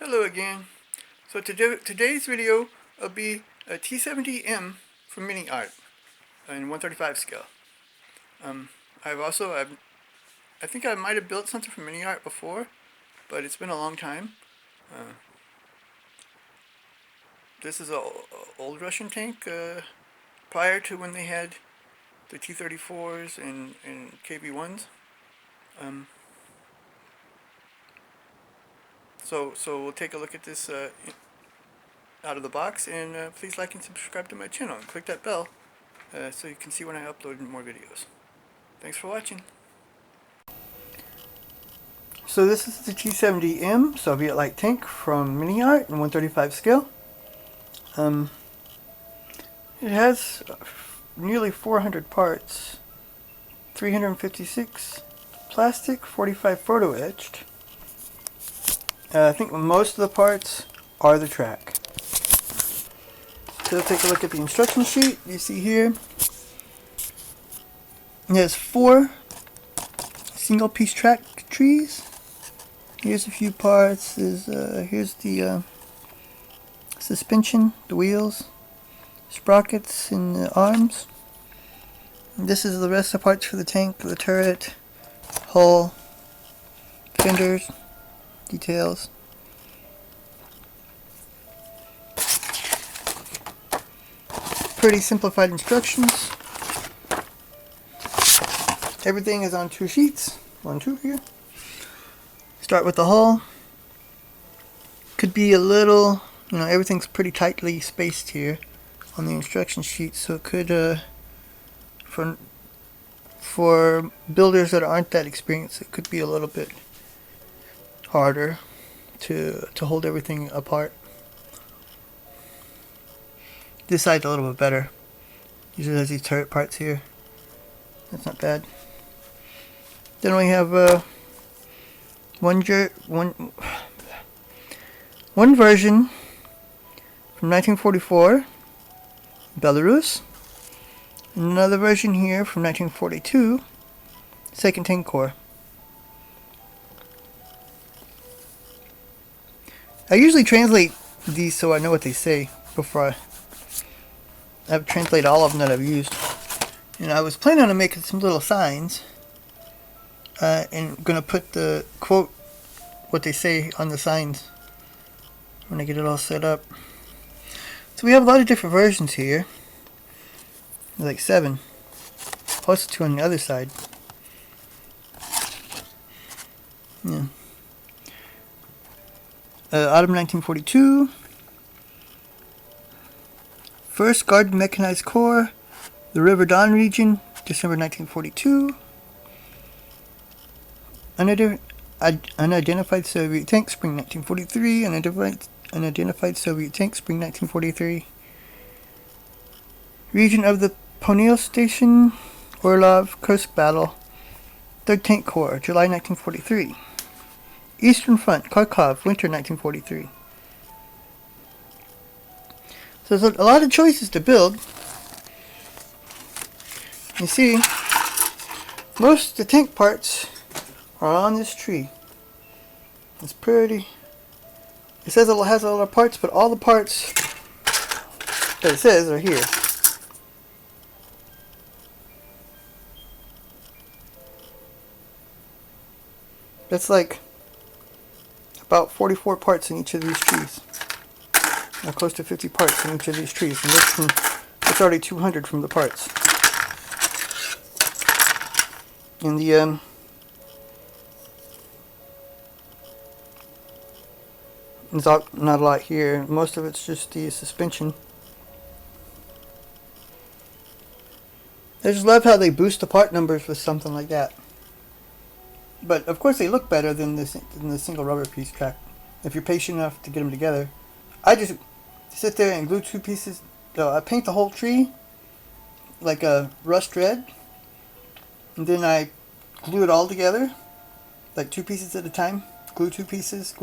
Hello again. So today's video will be a T70M from Miniart in 135 scale. I think I might have built something from Miniart before, but it's been a long time. This is an old Russian tank prior to when they had the T-34s and KV-1s. So we'll take a look at this out of the box, and please like and subscribe to my channel and click that bell so you can see when I upload more videos. Thanks for watching. So this is the T70M Soviet light tank from Miniart in 135 scale. It has nearly 400 parts, 356 plastic, 45 photo etched. I think most of the parts are the track. So let's take a look at the instruction sheet. You see here, it has 4 single piece track trees. Here's a few parts. Here's the suspension, the wheels, sprockets, and the arms. And this is the rest of the parts for the tank, the turret, hull, fenders, details. Pretty simplified instructions. Everything is on 2 sheets. 1, 2 here. Start with the hull. Could be a little, everything's pretty tightly spaced here on the instruction sheet, so it could, for builders that aren't that experienced, it could be a little bit harder to hold everything apart. This side's a little bit better. Usually has these turret parts here. That's not bad. Then we have one version from 1944, Belarus. Another version here from 1942, 2nd Tank Corps. I usually translate these so I know what they say before I translate all of them that I've used. And I was planning on making some little signs and going to put the quote, what they say on the signs when I get it all set up. So we have a lot of different versions here. There's like 7. Plus 2 on the other side. Yeah. Autumn 1942. 1st Guard Mechanized Corps, the River Don region, December 1942. Unidentified Soviet tank, spring 1943. Unidentified Soviet tank, spring 1943. Region of the Ponil Station, Orlov, Kursk Battle, 3rd Tank Corps, July 1943. Eastern Front, Kharkov, winter 1943. So there's a lot of choices to build. You see, most of the tank parts are on this tree. It's pretty. It says it has a lot of parts, but all the parts that it says are here. That's like about 44 parts in each of these trees. Close to 50 parts in each of these trees, and it's already 200 from the parts. And there's not a lot here. Most of it's just the suspension. I just love how they boost the part numbers with something like that. But of course they look better than the single rubber piece track if you're patient enough to get them together. I just sit there and glue 2 pieces. I paint the whole tree like a rust red, and then I glue it all together, like 2 pieces at a time. Glue 2 pieces,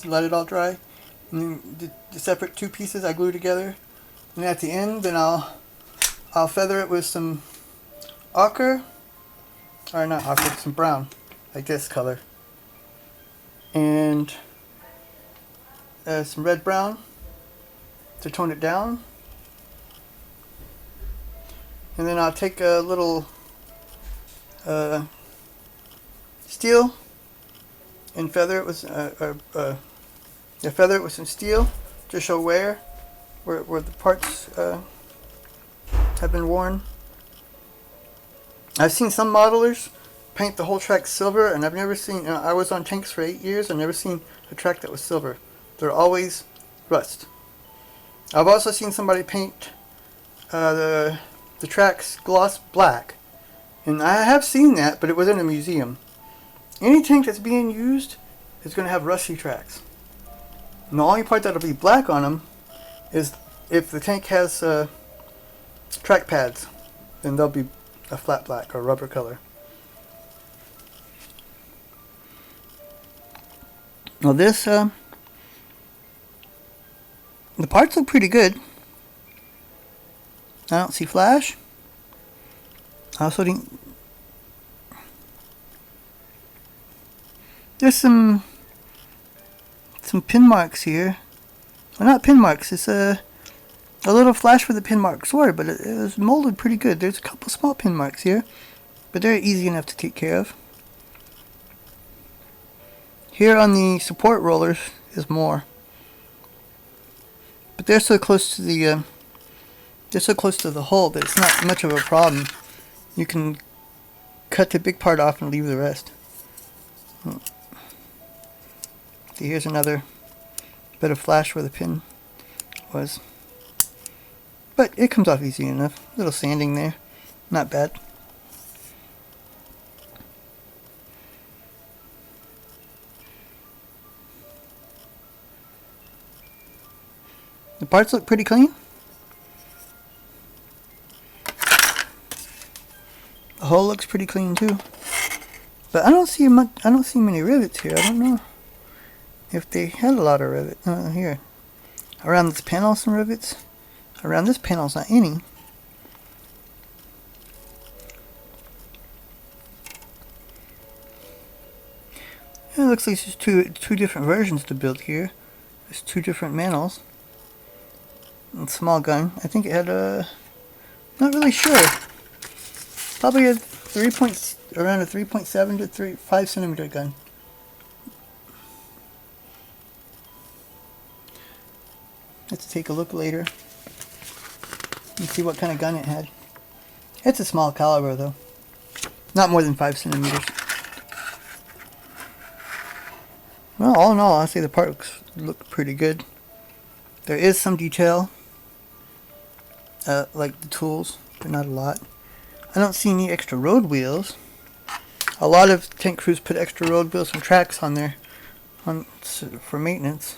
let it all dry, and then the separate 2 pieces I glue together. And at the end, then I'll feather it with some ochre, or not ochre, some brown, like this color, and some red brown to tone it down. And then I'll take a little steel and feather it with some steel to show where the parts have been worn. I've seen some modelers paint the whole track silver, and I've never seen. I was on tanks for 8 years. I've never seen a track that was silver. They're always rust. I've also seen somebody paint the tracks gloss black, and I have seen that, but it was in a museum. Any tank that's being used is going to have rusty tracks. And the only part that'll be black on them is if the tank has track pads, then they'll be a flat black or rubber color. Well, this the parts look pretty good. I don't see flash. I also didn't. There's some pin marks here. Well, not pin marks. It's a little flash where the pin marks were, but it was molded pretty good. There's a couple small pin marks here, but they're easy enough to take care of. Here on the support rollers is more, but they're so close to the hole that it's not much of a problem. You can cut the big part off and leave the rest. See, here's another bit of flash where the pin was, but it comes off easy enough. A little sanding there, not bad. The parts look pretty clean. The hole looks pretty clean too, but I don't see much. I don't see many rivets here. I don't know if they had a lot of rivets. Here, around this panel, some rivets. Around this panel's not any. It looks like there's two different versions to build here. There's two different manuals. And small gun. I think it had a. Not really sure. Probably a around a 3.7 to 5 centimeter gun. Let's take a look later and see what kind of gun it had. It's a small caliber though, not more than 5 centimeters. Well, all in all, I'll say the parts look pretty good. There is some detail, like the tools, but not a lot. I don't see any extra road wheels. A lot of tank crews put extra road wheels and tracks on there for maintenance.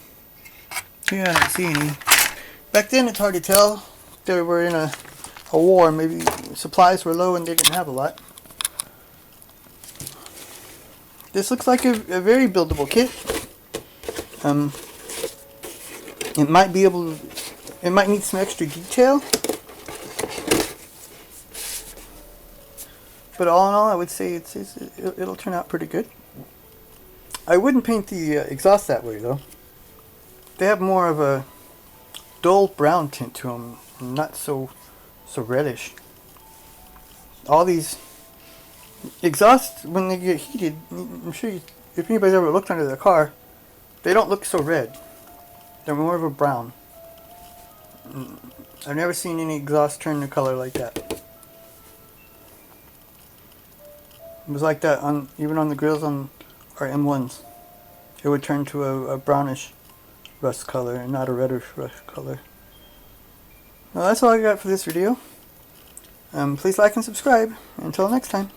Yeah, I don't see any. Back then, it's hard to tell. They were in a war. Maybe supplies were low and they didn't have a lot. This looks like a very buildable kit. It might be able to, it might need some extra detail. But all in all, I would say it'll turn out pretty good. I wouldn't paint the exhaust that way though. They have more of a dull brown tint to them, not so reddish. All these exhausts, when they get heated, I'm sure if anybody's ever looked under their car, they don't look so red. They're more of a brown. I've never seen any exhaust turn the color like that. It was like that even on the grills on our M1s. It would turn to a brownish rust color and not a reddish rust color. Well, that's all I got for this video. Please like and subscribe. Until next time.